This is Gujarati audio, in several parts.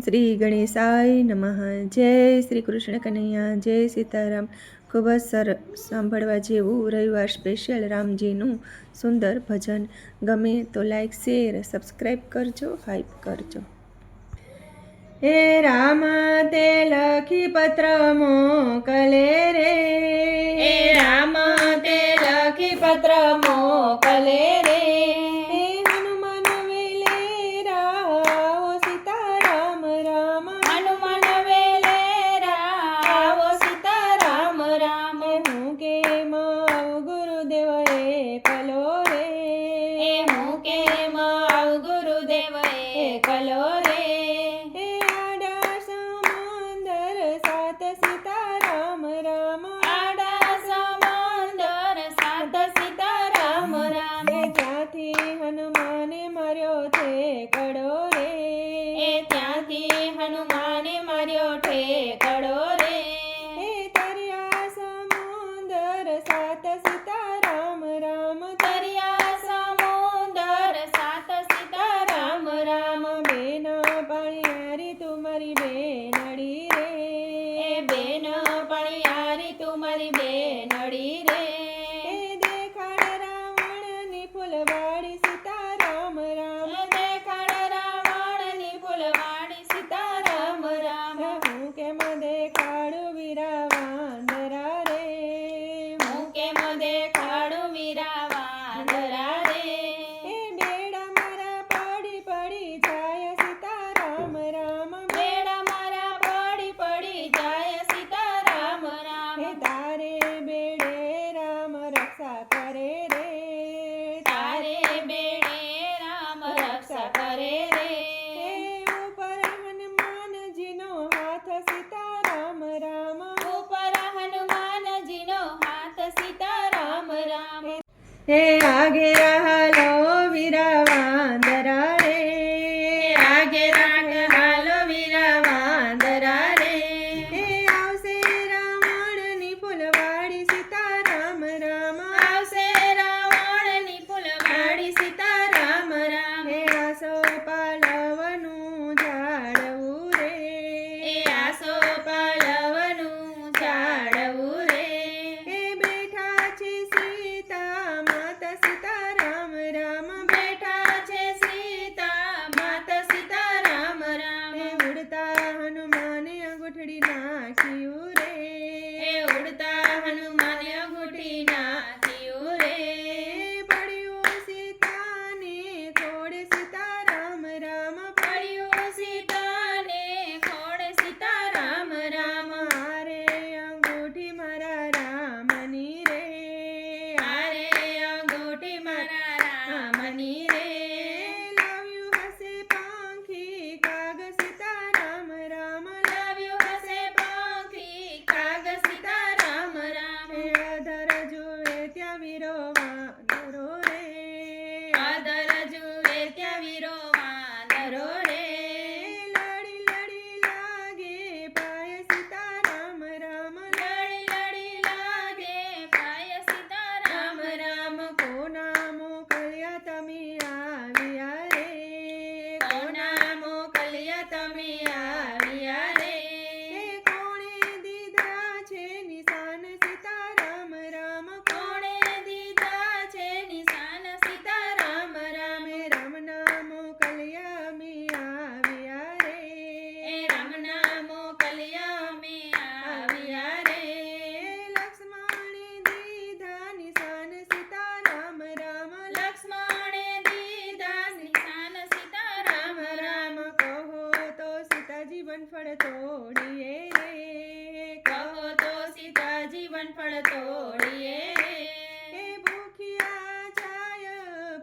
શ્રી ગણેશાય નમઃ। જય શ્રી કૃષ્ણ કનૈયા, જય સીતારામ। ખૂબ જ સરસ સાંભળવા જેવું રવિવાર સ્પેશિયલ રામજીનું સુંદર ભજન। ગમે તો લાઈક, શેર, સબસ્ક્રાઈબ કરજો, હાઈપ કરજો। હે રામ તે લખી પત્ર મોકલે રે, હે રામ તે લખી પત્ર મોકલે રે। હે હનુમાન વેલેરા સીતારામ રામ, હનુમાન વેલેરા આવો સીતારામ રામ। હું કેમ ગુરુદેવ એકલો રે, એ હું કેમ ગુરુદેવ એકલો રે। હે આડા સમંદર સાત સીતારામ રામ, આડા સમંદર સાત સીતારામ રામ। હે ત્યાંથી હનુમાને માર્યો ઠેકડો રે, એ ત્યાંથી હનુમાને માર્યો ઠેકડો રે। હે તર્યા સમંદર સાત સીતારામ રામ, તર્યા સમુદર સાત સીતારામ રામ। બેન પાણીયારી તું મારી બેનડી રે, એ બેન પણિયારી તું મારી બેનડી રે। હે દેખાડ રાવણની ફૂલવાડી સીતારામ રામ, દેખાડ રાવણની ફૂલવાડી સીતારામ રામ। હું કેમ દેખાડું વીરા વાંદરા રે, હું કેમ દેખાડું વીરા વાંદરા રે। હે બેડા મારા પડી પડી જાય સીતારામ રામ, બેડા મારા પડી પડી જાય સીતારામ રામ। હે તારે બેડે રામ રક્ષા કરે રે, તારે બેડે રામ રક્ષા કરે રે। હે ઉપર હનુમાનજીનો હાથ સીતારામ રામ, ઉપર હનુમાનજીનો હાથ સીતારામ રામ। હે આગે હાલો વીરા વાંદરા રે, આગે રાગ હાલો વીરા વાંદરા રે। હે આવશે રાવણની ફૂલવાડી સીતારામ રામ, આવશે રાવણની ફૂલવાડી સીતારામ રામ। હે આસો પાલવનું ઝાડવું રે, એ આસો પાલવનું ઝાડવું રે। હે બેઠા છે સીતા માતા સીતારામ રામ, બેઠા છે સીતા માતા સીતારામ રામ। હે ઉડતા હનુમાને અંગૂઠડી નાખ્યું રે, એ ઉડતા હનુમાને અંગૂઠી નાખ્યું રે। પડ્યું સીતાને ખોડે સીતારામ રામ, પડ્યું સીતાને ખોડે સીતારામ રામ। મારે અંગૂઠી મારા રામની રે, આરે અંગૂઠી મારા રામની રે। લાવ્યું હશે પાંખી કાગ સીતારામ રામ, લાવ્યું હશે પાંખી કાગ સીતારામ રામ। હે અધર જુએ ત્યાં વીરો વાનરો રે, આદર જુએ ત્યાં વીરો વાનરો રે। લડી લડી લાગે પાય સીતારામ રામ, લડી લડી લાગે પાય સીતારામ રામ। કોના મોકલ્યા તમે આવ્યા રે, કોના મોકલ્યા તમે આવ્યા રે। હે કોણે દીધા છે નિશાન સીતારામ રામ, કોણે દીધા છે નિશાન સીતારામ રામ। હે રામના મોકલ્યા અમે આવ્યા રે, એ રામના મોકલ્યા અમે આવ્યા રે। લક્ષ્મણે દીધા નિશાન સીતારામ રામ, લક્ષ્મણે દીધા નિશાન સીતારામ રામ। કહો તો સીતાજી વનફળ તોડીએ રે, કહો તો સીતાજી વનફળ તોડીએ રે। હે ભૂખ્યા જાય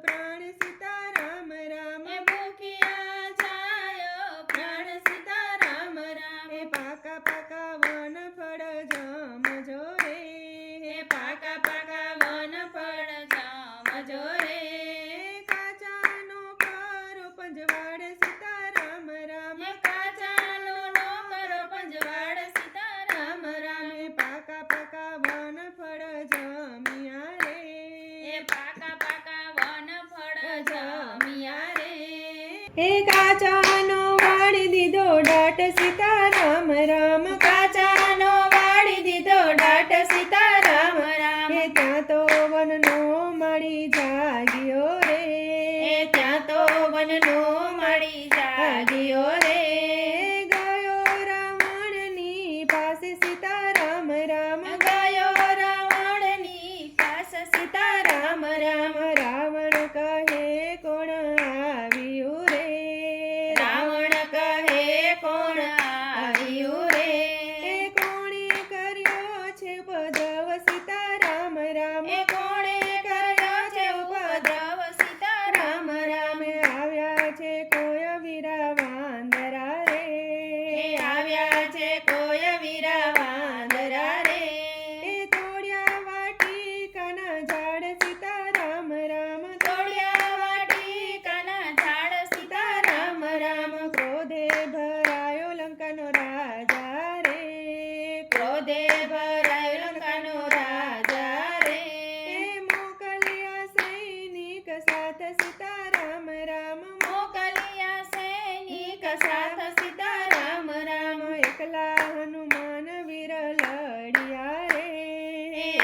પ્રાણ સીતારામ રામ, એ ભૂખ્યા જાય પ્રાણ સીતારામ રામ। હે પાકા પાકા વનફળ જમજો રે, એ પાકા પાકા વનફળ જમજો રે। કાચાનો કરો પંજવાડ સીતારામ રામ, એ કાચાનો નો કરો પંજવાડ સીતારામ રામ। હે પાકા પાકા વનફળ જમ્યા રે, એ પાકા પાકા વનફળ જમ્યા રે। હે કાચાનો વાડ વાળી દીધો ડાટ સીતારામ રામ. કાચાનો વાળી દીધો ડાટ સીતારામ રામ. એ ત્યાં તો વનનો મળી જાગ્યો રે. એ ત્યાં તો વનનો મળી જાગ્યો રે. ગયો રાવણની પાસે સીતારામ રામ. ગયો રાવણની પાસ સીતારામ રામ. રાવણ કહે કોણ આવ્યું રે. રાવણ કહે કોણ આવ્યું રે. એ કોણે કર્યો છે ઉપદ્રવ સીતારામ રામ. એ કોણે કર્યો છે ઉપદ્રવ સીતારામ રામ. આવ્યા છે કોઈ વીરા વાંદરા રે. એ આવ્યા છે કોઈ વીરા વાંદરા રે. એ તોડ્યા વાટિકાના ઝાડ સીતારામ રામ. તોડ્યા વાટિકાના ઝાડ સીતારામ રામ. ક્રોધે ભરાયો લંકાનો રાજા રે. ક્રોધે ભરાયો લંકાનો રાજા રે. એ મોકલ્યા સૈનિક સાથ સીતારામ રામ. મોકલ્યા સૈનિક સાથ સીતારામ રામ. એકલા હનુમાન વીર લડ્યા રે.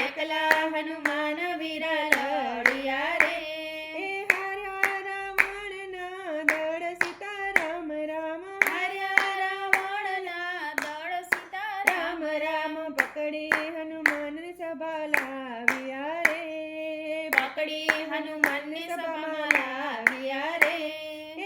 એકલા હનુમાન વીર લડ્યા રે. એ હાર્યા રાવણના દળ સીતારામ રામ. હાર્યા રાવણના દળ સીતારામ રામ. પકડી હનુમાન સભા લાવ્યા રે. પકડી હનુમાનને સભામાં લાવ્યા રે.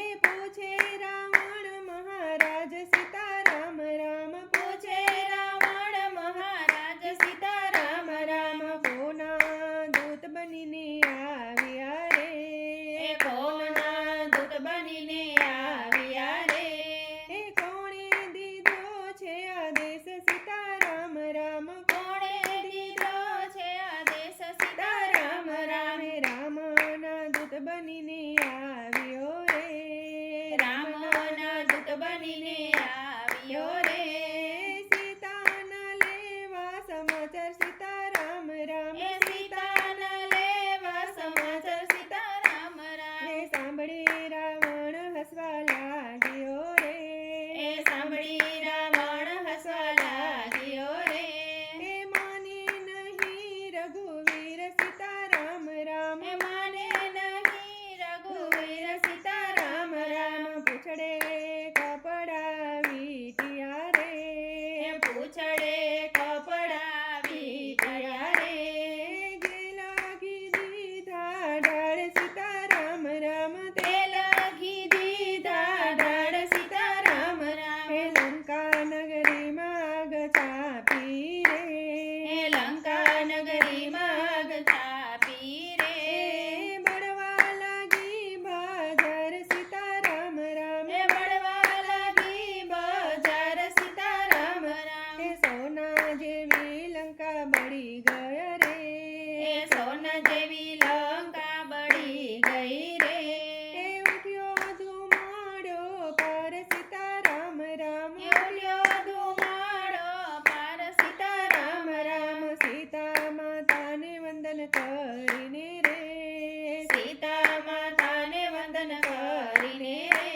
એ પૂછે રાવણ મહારાજ સીતારામ રામ. પૂછે રાવણ મહારાજ સીતારામ રામ. કોના દૂત બનીને આવ્યા રે. એ કોના દૂત બનીને આવ્યા રે. એ કોણે દીધો છે આદેશ સીતારામ રામ. કોણે દીધો છે આદેશ સીતારામ રામ. રામના દૂત બનીને આવ્યો રે. રામના દૂત બનીને આવ્યો રે. સીતાના લેવા સમાચાર સીતારામ રામ. એ સીતાના લેવા સમાચાર સીતારામ રામ. એ સાંભળી રાવણ હસવા લાગ્યો રે. એ સાંભળી રાવણ હસવા લાગ્યો રે. એ માને નહીં રઘુવીર સીતારામ રામ. એ માને નહીં રઘુવીર સીતારામ રામ. પૂછડે કપડા વીટ્યા રે. એ પૂછડે કપડા વીટ્યા રે. ગેલા દીધા ડાળ સીતારામ રામ. તે લાગી દીધા ડાળ સીતારામ રામ. એ લંકા નગરીમાં આગ ચાપી રે. એ લંકા નગરીમાં આગ ચાપી રે. એ બળવા લાગી બજાર સીતારામ રામ. એ બળવા લાગી બજાર સીતારામ રામ. એ સોના જેવી લંકા બળી ગયા રે. એ સોના જેવી લંકા બળી ગઈ રે. એ ઉઠ્યો ધુમાડો પર સીતારામ રામ. એ ઉડ્યો ધુમાડો પાર સીતારામ રામ. સીતા માતાને વંદન કરીને રે. સીતા માતાને વંદન કરીને રે.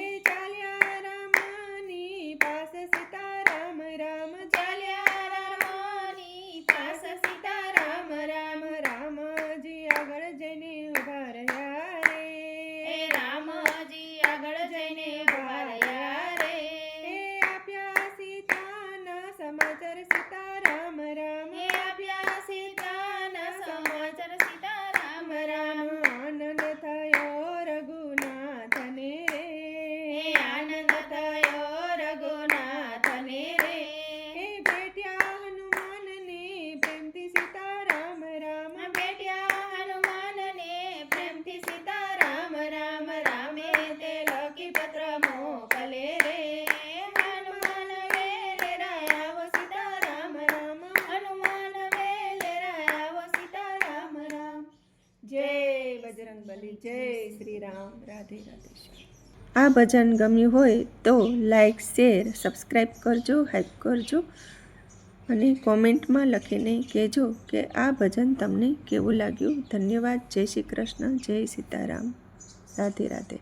એ ચાલ્યા રામની પાસ સીતારામ રામ. ચાલ્યા રામની પાસ સીતારામ રામ. રામજી આગળ જઈને ઉભા રહ્યા રે. એ રામજી આગળ જઈને ઊભા રહ્યા રે. એ આપ્યા સીતાના સમાચાર સીતારામ રામ. એ આપ્યા સીતાના સમાચાર સીતારામ રામ. આનંદ થયો રઘુનાથને રે. એ આનંદ થયો રઘુનાથને રે. એ ભેટ્યા હનુમાનને પ્રેમથી સીતારામ રામ. બેટ્યા હનુમાનને પ્રેમથી સીતારામ રામ. રામે તે લખી પત્ર મોકલે રે. હનુમાન વેલે રાયાવો સીતારામ રામ. હનુમાન વેલે રાયાવો સીતારામ રામ. જય બજરંગબલી. જય શ્રી રામ. રાધે રાધે. આ ભજન ગમ્યું હોય તો લાઈક શેર સબસ્ક્રાઈબ કરજો, હાઈપ કરજો અને કોમેન્ટમાં લખીને કહેજો કે આ ભજન તમને કેવું લાગ્યું. ધન્યવાદ. જય શ્રી કૃષ્ણ. જય સીતારામ. રાધે રાધે.